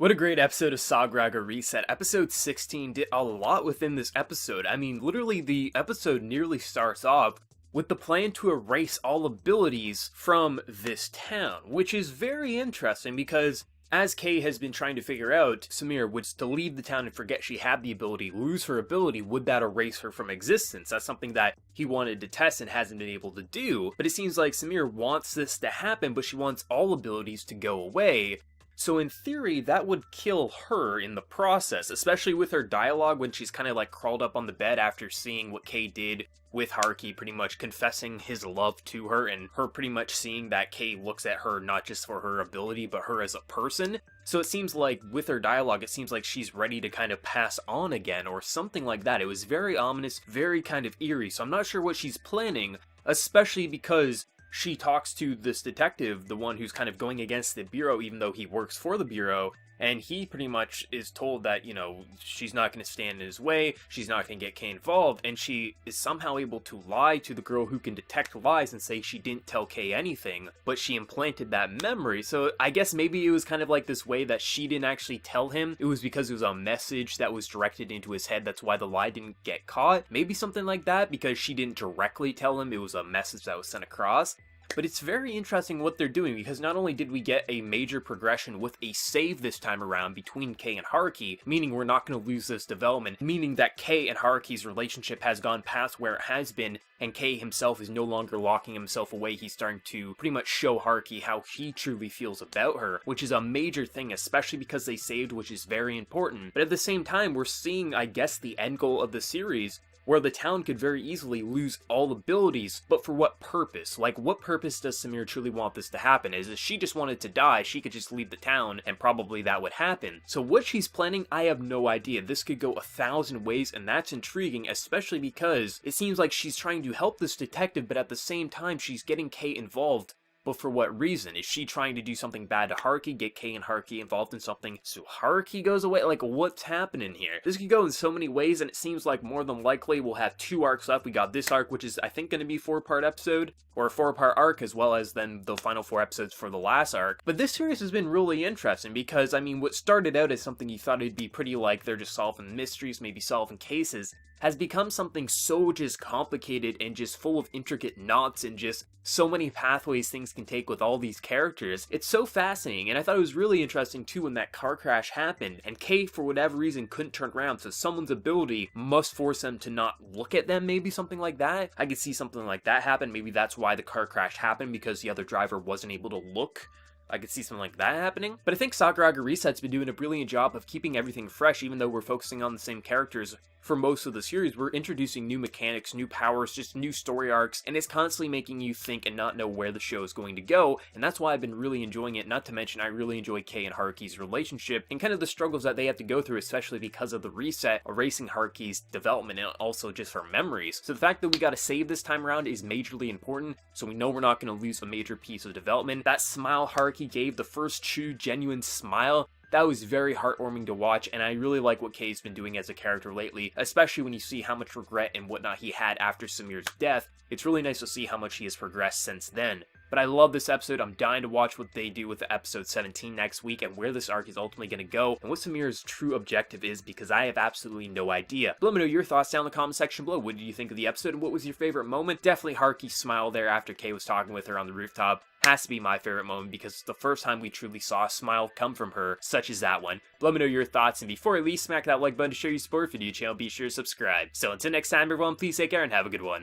What a great episode of Sagrada Reset. Episode 16 did a lot within this episode. I mean, literally the episode nearly starts off with the plan to erase all abilities from this town, which is very interesting because as Kay has been trying to figure out, Samir was to leave the town and forget she had the ability, lose her ability, would that erase her from existence? That's something that he wanted to test and hasn't been able to do, but it seems like Samir wants this to happen, but she wants all abilities to go away. So in theory, that would kill her in the process, especially with her dialogue when she's kind of like crawled up on the bed after seeing what Kay did with Haruki, pretty much confessing his love to her, and her pretty much seeing that Kay looks at her not just for her ability, but her as a person. So it seems like with her dialogue, it seems like she's ready to kind of pass on again, or something like that. It was very ominous, very kind of eerie, so I'm not sure what she's planning, especially because she talks to this detective, the one who's kind of going against the Bureau, even though he works for the Bureau, and he pretty much is told that, you know, she's not going to stand in his way, she's not going to get Kay involved, and she is somehow able to lie to the girl who can detect lies and say she didn't tell Kay anything, but she implanted that memory. So I guess maybe it was kind of like this way that she didn't actually tell him. It was because it was a message that was directed into his head, that's why the lie didn't get caught. Maybe something like that, because she didn't directly tell him, it was a message that was sent across. But it's very interesting what they're doing, because not only did we get a major progression with a save this time around between Kay and Haruki, meaning we're not going to lose this development, meaning that Kay and Haruki's relationship has gone past where it has been, and Kay himself is no longer locking himself away. He's starting to pretty much show Haruki how he truly feels about her, which is a major thing, especially because they saved, which is very important. But at the same time, we're seeing, I guess, the end goal of the series, where the town could very easily lose all abilities, but for what purpose? Like, what purpose does Samir truly want this to happen? Is if she just wanted to die, she could just leave the town, and probably that would happen. So what she's planning, I have no idea. This could go 1,000 ways, and that's intriguing, especially because it seems like she's trying to help this detective, but at the same time, she's getting Kay involved. But for what reason? Is she trying to do something bad to Haruki, get Kay and Haruki involved in something so Haruki goes away? Like, what's happening here? This could go in so many ways, and it seems like more than likely we'll have 2 arcs left. We got this arc, which is, I think, going to be a 4-part episode, or a 4-part arc, as well as then the final 4 episodes for the last arc. But this series has been really interesting, because, I mean, what started out as something you thought it'd be pretty like they're just solving mysteries, maybe solving cases, has become something so just complicated and just full of intricate knots and just so many pathways things can take with all these characters. It's so fascinating, and I thought it was really interesting too when that car crash happened, and Kay, for whatever reason, couldn't turn around, so someone's ability must force them to not look at them, maybe something like that. I could see something like that happen. Maybe that's why the car crash happened, because the other driver wasn't able to look. I could see something like that happening. But I think Sagrada Reset's been doing a brilliant job of keeping everything fresh, even though we're focusing on the same characters for most of the series. We're introducing new mechanics, new powers, just new story arcs, and it's constantly making you think and not know where the show is going to go, and that's why I've been really enjoying it. Not to mention, I really enjoy Kay and Haruki's relationship, and kind of the struggles that they have to go through, especially because of the reset, erasing Haruki's development, and also just her memories. So the fact that we got to save this time around is majorly important, so we know we're not going to lose a major piece of development. That smile Haruki gave, the first true, genuine smile, that was very heartwarming to watch, and I really like what Kay's been doing as a character lately, especially when you see how much regret and whatnot he had after Samir's death. It's really nice to see how much he has progressed since then. But I love this episode. I'm dying to watch what they do with episode 17 next week and where this arc is ultimately going to go and what Samir's true objective is, because I have absolutely no idea. But let me know your thoughts down in the comment section below. What did you think of the episode and what was your favorite moment? Definitely Haruki's smile there after Kay was talking with her on the rooftop has to be my favorite moment, because it's the first time we truly saw a smile come from her, such as that one. But let me know your thoughts, and before I leave, smack that like button to show your support for the channel. Be sure to subscribe. So until next time, everyone, please take care and have a good one.